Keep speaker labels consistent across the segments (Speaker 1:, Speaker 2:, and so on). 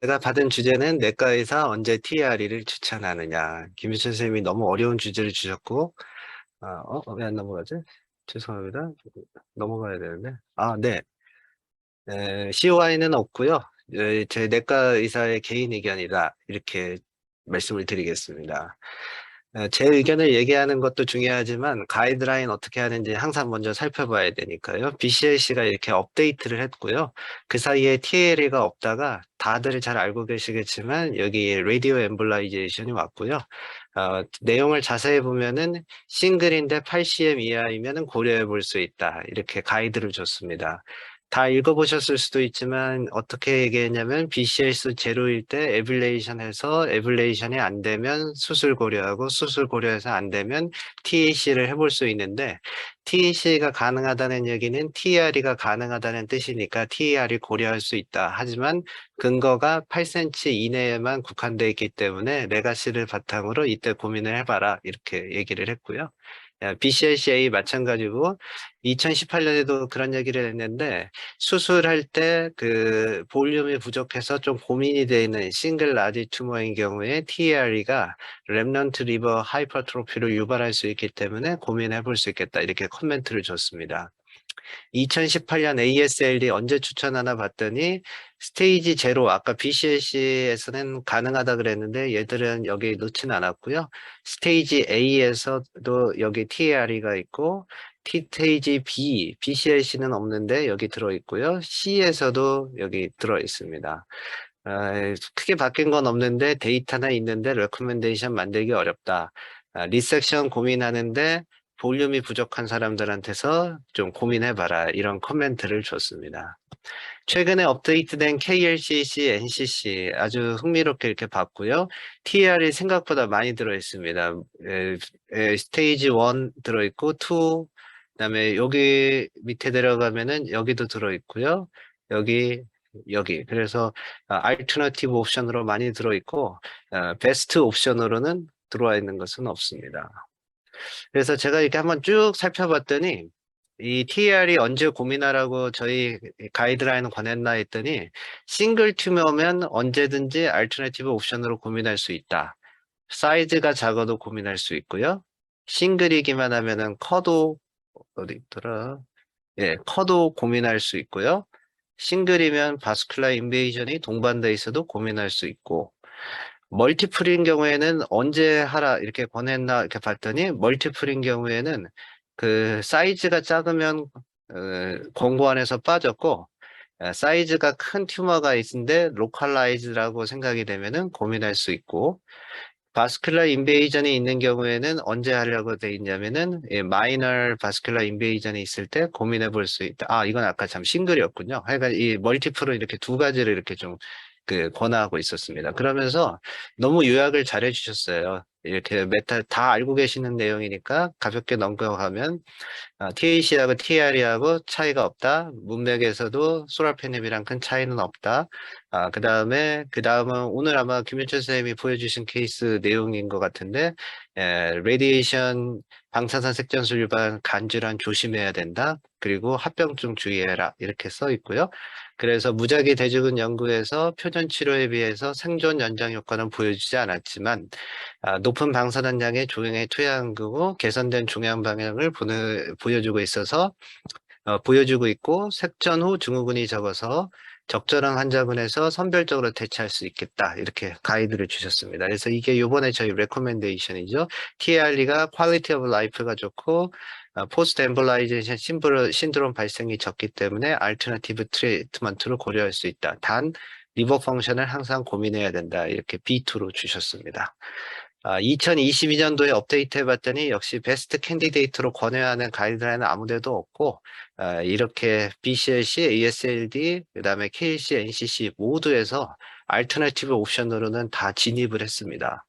Speaker 1: 제가 받은 주제는 내과 의사 언제 TRE를 추천하느냐. 김유철 선생님이 너무 어려운 주제를 주셨고, 왜 안 넘어가지? 죄송합니다. 넘어가야 되는데. 네. COI는 없고요. 제 내과 의사의 개인 의견이다. 이렇게 말씀을 드리겠습니다. 제 의견을 얘기하는 것도 중요하지만 가이드라인 어떻게 하는지 항상 먼저 살펴봐야 되니까요. BCLC가 이렇게 업데이트를 했고요. 그 사이에 TLE가 없다가 다들 잘 알고 계시겠지만 여기 라디오 엠볼라이제이션이 왔고요. 내용을 자세히 보면은 싱글인데 8cm 이하이면은 고려해 볼 수 있다. 이렇게 가이드를 줬습니다. 다 읽어보셨을 수도 있지만 어떻게 얘기했냐면 BCLC 제로일 때 에블레이션 해서 에블레이션이 안 되면 수술 고려하고 수술 고려해서 안 되면 TAC를 해볼 수 있는데 TAC가 가능하다는 얘기는 TRE가 가능하다는 뜻이니까 TR이 고려할 수 있다. 하지만 근거가 8cm 이내에만 국한되어 있기 때문에 레가시를 바탕으로 이때 고민을 해봐라. 이렇게 얘기를 했고요. BCLCA 마찬가지고 2018년에도 그런 얘기를 했는데 수술할 때 그 볼륨이 부족해서 좀 고민이 되는 싱글 라지 투머인 경우에 TRE가 렘넌트 리버 하이퍼트로피를 유발할 수 있기 때문에 고민해 볼 수 있겠다. 이렇게 코멘트를 줬습니다. 2018년 ASLD 언제 추천하나 봤더니 스테이지 제로 아까 BCLC에서는 가능하다 그랬는데 얘들은 여기 넣지는 않았고요. 스테이지 A에서도 여기 TARE가 있고 스테이지 B, BCLC는 없는데 여기 들어 있고요. C에서도 여기 들어 있습니다. 크게 바뀐 건 없는데 데이터나 있는데 레코멘데이션 만들기 어렵다. 리섹션 고민하는데 볼륨이 부족한 사람들한테서 좀 고민해봐라. 이런 코멘트를 줬습니다. 최근에 업데이트된 KLCC, NCC 아주 흥미롭게 이렇게 봤고요. TR이 생각보다 많이 들어있습니다. 스테이지 1 들어있고 2, 그다음에 여기 밑에 내려가면은 여기도 들어있고요. 여기 그래서 알터너티브 옵션으로 많이 들어있고 베스트 옵션으로는 들어와 있는 것은 없습니다. 그래서 제가 이렇게 한번 쭉 살펴봤더니 이 TR이 언제 고민하라고 저희 가이드라인을 권했나 했더니 싱글 튜머면 언제든지 알터너티브 옵션으로 고민할 수 있다. 사이즈가 작아도 고민할 수 있고요. 싱글이기만 하면은 커도 어디 있더라? 예, 커도 고민할 수 있고요. 싱글이면 바스큘라 인베이전이 동반돼 있어도 고민할 수 있고 멀티플인 경우에는 언제 하라 이렇게 권했나 이렇게 봤더니 멀티플인 경우에는 그 사이즈가 작으면 권고 안에서 빠졌고 사이즈가 큰 튜머가 있는데 로컬라이즈라고 생각이 되면은 고민할 수 있고 바스큘라 인베이전이 있는 경우에는 언제 하려고 돼 있냐면은 마이너 바스큘라 인베이전이 있을 때 고민해 볼 수 있다. 이건 아까 참 싱글이었군요. 하여간 이 멀티플은 이렇게 두 가지를 이렇게 좀 권하고 있었습니다. 그러면서 너무 요약을 잘 해주셨어요. 이렇게 메타 다 알고 계시는 내용이니까 가볍게 넘겨가면 TAC하고 TRE하고 차이가 없다. 문맥에서도 소라페닙이랑 큰 차이는 없다. 그 다음은 오늘 아마 김윤철 선생님이 보여주신 케이스 내용인 것 같은데, 레디에이션 방사선 색전술 유발 간질환 조심해야 된다. 그리고 합병증 주의해라. 이렇게 써 있고요. 그래서 무작위 대증은 연구에서 표준 치료에 비해서 생존 연장 효과는 보여주지 않았지만, 높은 방사능량의 조행에 투여한 거고 개선된 종양 방향을 보여주고 있어서 보여주고 있고 색전 후 증후군이 적어서 적절한 환자군에서 선별적으로 대처할 수 있겠다 이렇게 가이드를 주셨습니다. 그래서 이게 이번에 저희 레코멘데이션이죠. TRE가 퀄리티 오브 라이프가 좋고 포스트 엠볼라이제이션 신드롬 발생이 적기 때문에 알터너티브 트리트먼트를 고려할 수 있다. 단 리버 펑션을 항상 고민해야 된다. 이렇게 B2로 주셨습니다. 2022년도에 업데이트 해봤더니 역시 베스트 캔디데이트로 권유하는 가이드라인은 아무데도 없고 이렇게 BCLC, ASLD, 그다음에 KLC, NCC 모두에서 알터너티브 옵션으로는 다 진입을 했습니다.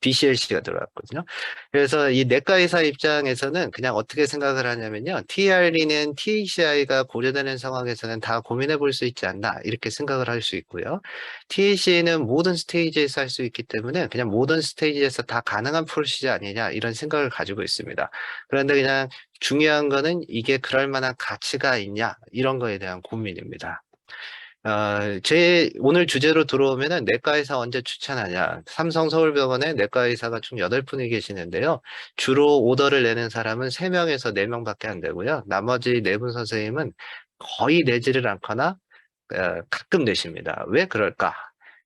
Speaker 1: BCLC가 들어갔거든요. 그래서 이 내과 의사 입장에서는 그냥 어떻게 생각을 하냐면요. TRE는 TACI가 고려되는 상황에서는 다 고민해 볼 수 있지 않나 이렇게 생각을 할 수 있고요. TAC는 모든 스테이지에서 할 수 있기 때문에 그냥 모든 스테이지에서 다 가능한 프로시저 아니냐 이런 생각을 가지고 있습니다. 그런데 그냥 중요한 거는 이게 그럴 만한 가치가 있냐 이런 거에 대한 고민입니다. 제 오늘 주제로 들어오면은 내과 의사 언제 추천하냐. 삼성 서울병원에 내과 의사가 총 8분이 계시는데요. 주로 오더를 내는 사람은 3명에서 4명밖에 안 되고요. 나머지 4분 선생님은 거의 내지를 않거나 가끔 내십니다. 왜 그럴까?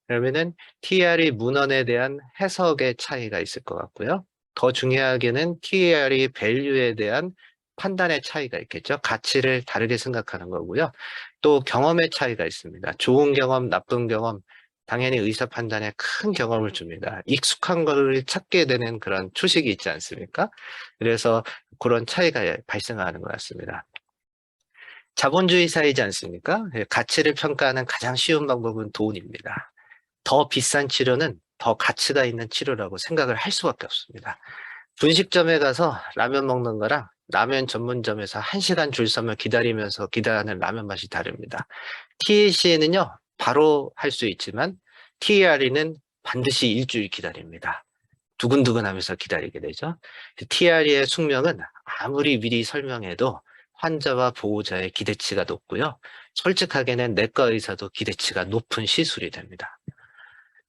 Speaker 1: 그러면은 TRE 문헌에 대한 해석의 차이가 있을 것 같고요. 더 중요하게는 TRE 밸류에 대한 판단의 차이가 있겠죠. 가치를 다르게 생각하는 거고요. 또 경험의 차이가 있습니다. 좋은 경험, 나쁜 경험, 당연히 의사 판단에 큰 경험을 줍니다. 익숙한 거를 찾게 되는 그런 초식이 있지 않습니까? 그래서 그런 차이가 발생하는 것 같습니다. 자본주의 사회이지 않습니까? 가치를 평가하는 가장 쉬운 방법은 돈입니다. 더 비싼 치료는 더 가치가 있는 치료라고 생각을 할 수밖에 없습니다. 분식점에 가서 라면 먹는 거랑 라면 전문점에서 1시간 줄 서면 기다리면서 기다리는 라면 맛이 다릅니다. TAC에는요, 바로 할 수 있지만 TRE는 반드시 일주일 기다립니다. 두근두근 하면서 기다리게 되죠. TRE의 숙명은 아무리 미리 설명해도 환자와 보호자의 기대치가 높고요. 솔직하게는 내과 의사도 기대치가 높은 시술이 됩니다.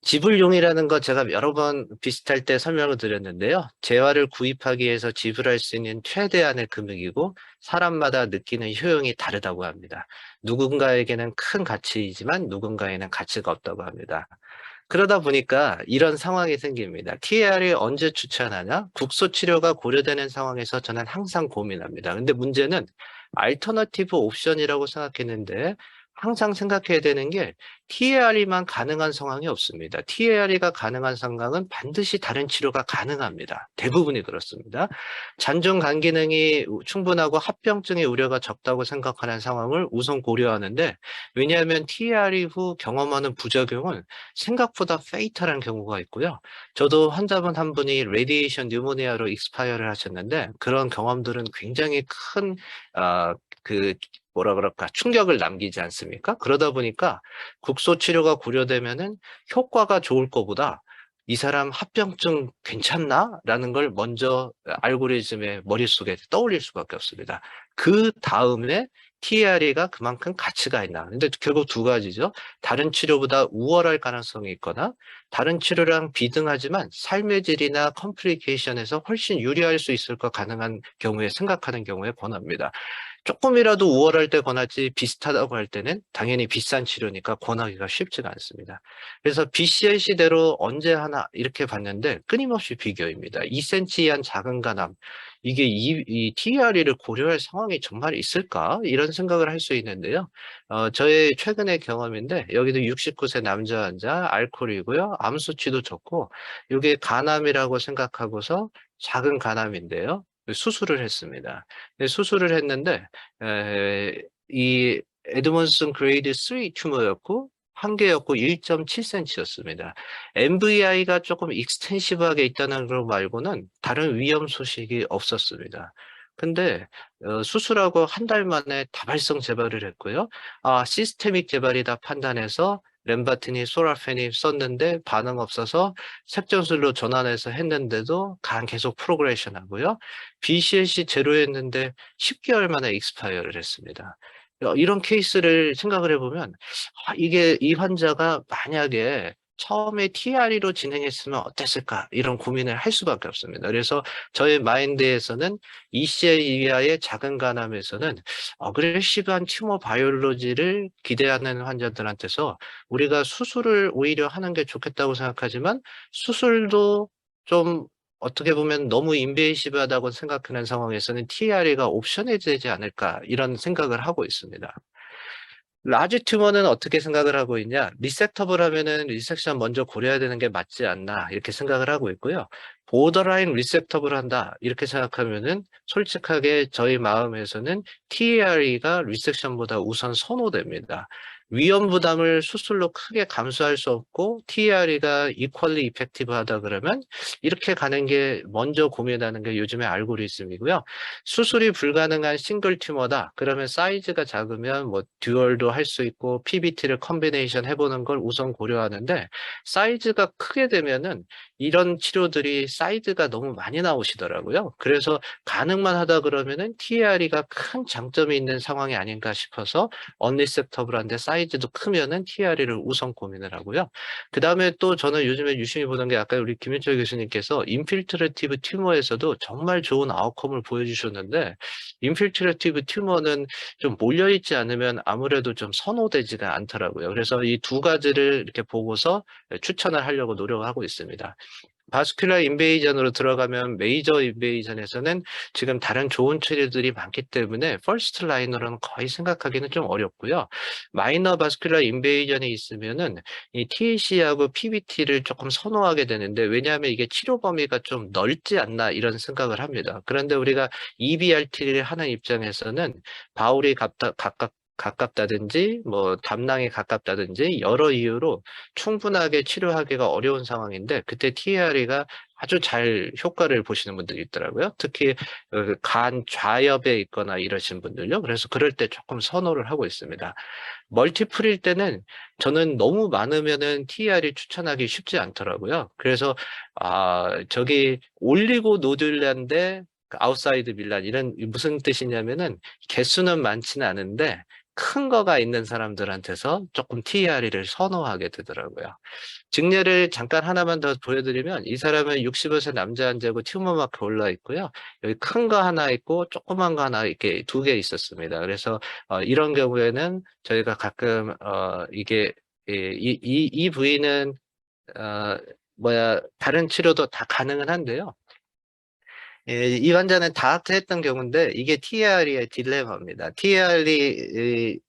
Speaker 1: 지불용이라는 거 제가 여러 번 비슷할 때 설명을 드렸는데요. 재화를 구입하기 위해서 지불할 수 있는 최대한의 금액이고 사람마다 느끼는 효용이 다르다고 합니다. 누군가에게는 큰 가치이지만 누군가에는 가치가 없다고 합니다. 그러다 보니까 이런 상황이 생깁니다. TAR을 언제 추천하냐? 국소 치료가 고려되는 상황에서 저는 항상 고민합니다. 근데 문제는 알터너티브 옵션이라고 생각했는데 항상 생각해야 되는 게 TAR이만 가능한 상황이 없습니다. TAR이가 가능한 상황은 반드시 다른 치료가 가능합니다. 대부분이 그렇습니다. 잔존 간 기능이 충분하고 합병증의 우려가 적다고 생각하는 상황을 우선 고려하는데 왜냐하면 TAR 후 경험하는 부작용은 생각보다 페이탈한 경우가 있고요. 저도 환자분 한 분이 레디에이션 뉴모니아로 익스파이어를 하셨는데 그런 경험들은 굉장히 큰 그 뭐라 그럴까 충격을 남기지 않습니까? 그러다 보니까 국소 치료가 고려되면은 효과가 좋을 거보다 이 사람 합병증 괜찮나? 라는 걸 먼저 알고리즘의 머릿속에 떠올릴 수밖에 없습니다. 그 다음에 TRE가 그만큼 가치가 있나. 근데 결국 두 가지죠. 다른 치료보다 우월할 가능성이 있거나 다른 치료랑 비등하지만 삶의 질이나 컴플리케이션에서 훨씬 유리할 수 있을 것 가능한 경우에 생각하는 경우에 권합니다. 조금이라도 우월할 때 권하지 비슷하다고 할 때는 당연히 비싼 치료니까 권하기가 쉽지가 않습니다. 그래서 BCL 시대로 언제 하나 이렇게 봤는데 끊임없이 비교입니다. 2cm 이한 작은 간암 이게 이 TRE를 고려할 상황이 정말 있을까? 이런 생각을 할 수 있는데요. 저의 최근의 경험인데 여기도 69세 남자 환자 알코올이고요. 암 수치도 좋고 이게 간암이라고 생각하고서 작은 간암인데요. 수술을 했습니다. 수술을 했는데 이 에드먼슨 그레이드 3 튜머였고 한 개였고 1.7cm였습니다. MVI가 조금 익스텐시브하게 있다는 거 말고는 다른 위험 소식이 없었습니다. 근데 수술하고 한 달 만에 다발성 재발을 했고요. 시스테믹 재발이다 판단해서 렘바티니, 소라페니 썼는데 반응 없어서 색전술로 전환해서 했는데도 계속 프로그레션 하고요. BCLC 제로였는데 10개월 만에 익스파이어를 했습니다. 이런 케이스를 생각을 해보면 이게 이 환자가 만약에 처음에 TRE로 진행했으면 어땠을까 이런 고민을 할 수밖에 없습니다. 그래서 저의 마인드에서는 ECL 이하의 작은 간암에서는 어그레시브한 튜머 바이올로지를 기대하는 환자들한테서 우리가 수술을 오히려 하는 게 좋겠다고 생각하지만 수술도 좀 어떻게 보면 너무 인베이시브하다고 생각하는 상황에서는 TRE가 옵션이 되지 않을까 이런 생각을 하고 있습니다. 라지 튜머는 어떻게 생각을 하고 있냐? 리섹터블 하면은 리섹션 먼저 고려해야 되는 게 맞지 않나 이렇게 생각을 하고 있고요. 보더라인 리섹터블 한다 이렇게 생각하면은 솔직하게 저희 마음에서는 TARE가 리섹션보다 우선 선호됩니다. 위험 부담을 수술로 크게 감수할 수 없고 TARE가 이퀄리 이펙티브하다 그러면 이렇게 가는 게 먼저 고민하는 게 요즘의 알고리즘이고요. 수술이 불가능한 싱글 튜머다. 그러면 사이즈가 작으면 뭐 듀얼도 할 수 있고 PBT를 컨비네이션 해보는 걸 우선 고려하는데 사이즈가 크게 되면은 이런 치료들이 사이즈가 너무 많이 나오시더라고요. 그래서 가능만 하다 그러면은 TARE가 큰 장점이 있는 상황이 아닌가 싶어서 언리셉터블한데 사이즈 사이즈도 크면은 TRE를 우선 고민을 하고요. 그다음에 또 저는 요즘에 유심히 보는 게 아까 우리 김윤철 교수님께서 인필트레티브 튜머에서도 정말 좋은 아웃컴을 보여주셨는데 인필트레티브 튜머는 좀 몰려있지 않으면 아무래도 좀 선호되지가 않더라고요. 그래서 이 두 가지를 이렇게 보고서 추천을 하려고 노력하고 있습니다. 바스큘라 인베이전으로 들어가면 메이저 인베이전에서는 지금 다른 좋은 치료들이 많기 때문에 퍼스트 라이너로는 거의 생각하기는 좀 어렵고요. 마이너 바스큘라 인베이전이 있으면은 이 TAC하고 PBT를 조금 선호하게 되는데 왜냐하면 이게 치료 범위가 좀 넓지 않나 이런 생각을 합니다. 그런데 우리가 EBRT를 하는 입장에서는 바울이 가깝다든지 뭐 담낭에 가깝다든지 여러 이유로 충분하게 치료하기가 어려운 상황인데 그때 TARE가 아주 잘 효과를 보시는 분들이 있더라고요. 특히 간 좌엽에 있거나 이러신 분들요. 그래서 그럴 때 조금 선호를 하고 있습니다. 멀티플일 때는 저는 너무 많으면은 TARE 추천하기 쉽지 않더라고요. 그래서 저기 올리고 노듈란데 아웃사이드 밀란 이런 무슨 뜻이냐면은 개수는 많지는 않은데 큰 거가 있는 사람들한테서 조금 TRE를 선호하게 되더라고요. 증례를 잠깐 하나만 더 보여드리면 이 사람은 65세 남자 환자고 튜머 마크 올라 있고요. 여기 큰 거 하나 있고 조그만 거 하나 이렇게 두 개 있었습니다. 그래서 이런 경우에는 저희가 가끔 이게 이 부위는 어, 다른 치료도 다 가능은 한데요. 예, 이 환자는 다학트했던 경우인데 이게 TRE의 딜레마입니다. TRE를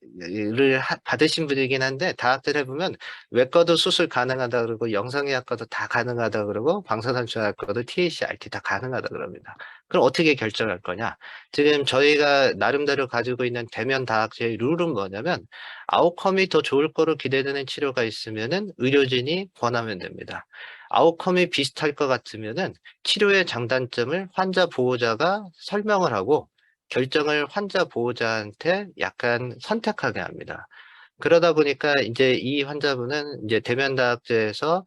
Speaker 1: 받으신 분이긴 한데 다학트를 해보면 외과도 수술 가능하다 그러고 영상의학과도 다 가능하다 그러고 방사선치료학과도 TAC, RT 다 가능하다 그럽니다. 그럼 어떻게 결정할 거냐? 지금 저희가 나름대로 가지고 있는 대면 다학트의 룰은 뭐냐면 아웃컴이 더 좋을 거로 기대되는 치료가 있으면은 의료진이 권하면 됩니다. 아웃컴이 비슷할 것 같으면은 치료의 장단점을 환자 보호자가 설명을 하고 결정을 환자 보호자한테 약간 선택하게 합니다. 그러다 보니까 이제 이 환자분은 이제 대면다학제에서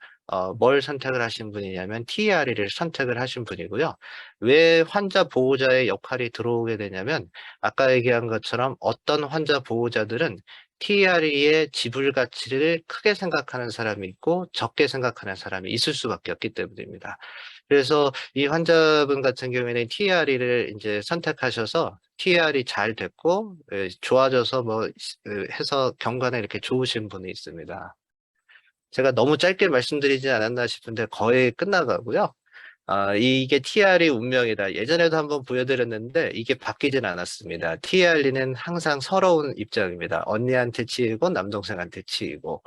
Speaker 1: 뭘 선택을 하신 분이냐면 TRE를 선택을 하신 분이고요. 왜 환자 보호자의 역할이 들어오게 되냐면 아까 얘기한 것처럼 어떤 환자 보호자들은 TRE의 지불 가치를 크게 생각하는 사람이 있고 적게 생각하는 사람이 있을 수밖에 없기 때문입니다. 그래서 이 환자분 같은 경우에는 TRE를 이제 선택하셔서 TR이 잘 됐고 좋아져서 해서 경과는 이렇게 좋으신 분이 있습니다. 제가 너무 짧게 말씀드리지 않았나 싶은데 거의 끝나가고요. 이게 TR이 운명이다. 예전에도 한번 보여드렸는데 이게 바뀌진 않았습니다. TR리는 항상 서러운 입장입니다. 언니한테 치이고 남동생한테 치이고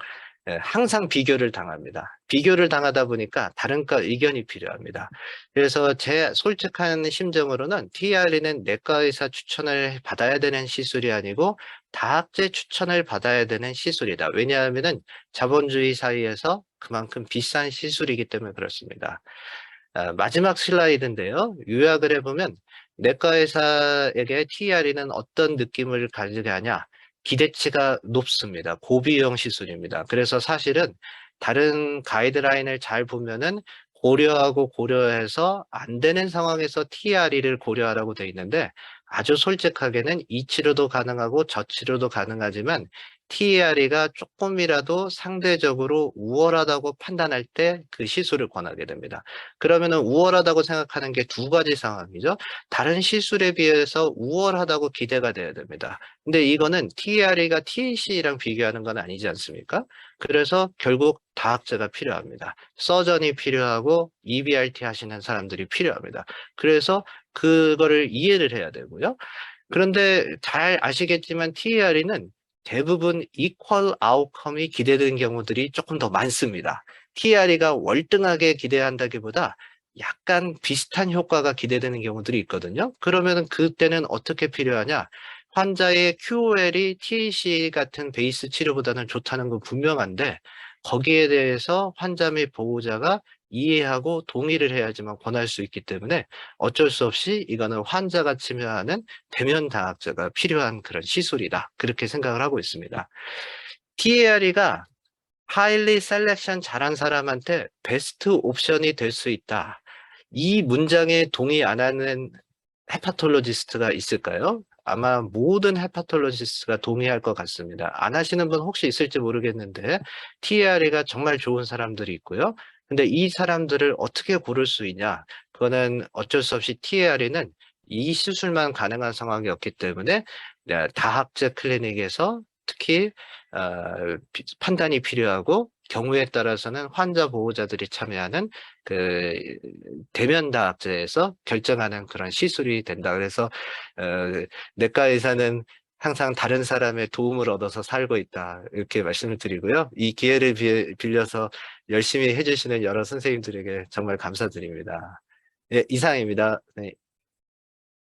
Speaker 1: 항상 비교를 당합니다. 비교를 당하다 보니까 다른과 의견이 필요합니다. 그래서 제 솔직한 심정으로는 TR리는 내과 의사 추천을 받아야 되는 시술이 아니고 다학제 추천을 받아야 되는 시술이다. 왜냐하면은 자본주의 사회에서 그만큼 비싼 시술이기 때문에 그렇습니다. 마지막 슬라이드인데요. 요약을 해보면 내과 의사에게 TRE는 어떤 느낌을 가지게 하냐? 기대치가 높습니다. 고비용 시술입니다. 그래서 사실은 다른 가이드라인을 잘 보면은 고려하고 고려해서 안 되는 상황에서 TRE를 고려하라고 되어 있는데 아주 솔직하게는 이 치료도 가능하고 저 치료도 가능하지만 TRE가 조금이라도 상대적으로 우월하다고 판단할 때 그 시술을 권하게 됩니다. 그러면은 우월하다고 생각하는 게 두 가지 상황이죠. 다른 시술에 비해서 우월하다고 기대가 돼야 됩니다. 근데 이거는 TRE가 TAC랑 비교하는 건 아니지 않습니까? 그래서 결국 다학제가 필요합니다. 서전이 필요하고 EBRT 하시는 사람들이 필요합니다. 그래서 그거를 이해를 해야 되고요. 그런데 잘 아시겠지만 TRE는 대부분 이퀄 아웃컴이 기대되는 경우들이 조금 더 많습니다. TRE가 월등하게 기대한다기보다 약간 비슷한 효과가 기대되는 경우들이 있거든요. 그러면 그때는 어떻게 필요하냐? 환자의 QOL이 TAC 같은 베이스 치료보다는 좋다는 건 분명한데 거기에 대해서 환자 및 보호자가 이해하고 동의를 해야지만 권할 수 있기 때문에 어쩔 수 없이 이거는 환자가 치료하는 대면 다학제가 필요한 그런 시술이다. 그렇게 생각을 하고 있습니다. TARE가 하일리 셀렉션 잘한 사람한테 베스트 옵션이 될 수 있다. 이 문장에 동의 안 하는 헤파톨로지스트가 있을까요? 아마 모든 헤파톨로지스트가 동의할 것 같습니다. 안 하시는 분 혹시 있을지 모르겠는데 TARE가 정말 좋은 사람들이 있고요. 근데 이 사람들을 어떻게 고를 수 있냐? 그거는 어쩔 수 없이 TARE는 이 수술만 가능한 상황이었기 때문에 다학제 클리닉에서 특히 판단이 필요하고 경우에 따라서는 환자 보호자들이 참여하는 그 대면 다학제에서 결정하는 그런 시술이 된다. 그래서 내과 의사는 항상 다른 사람의 도움을 얻어서 살고 있다. 이렇게 말씀을 드리고요. 이 기회를 빌려서 열심히 해주시는 여러 선생님들에게 정말 감사드립니다. 예, 이상입니다. 네.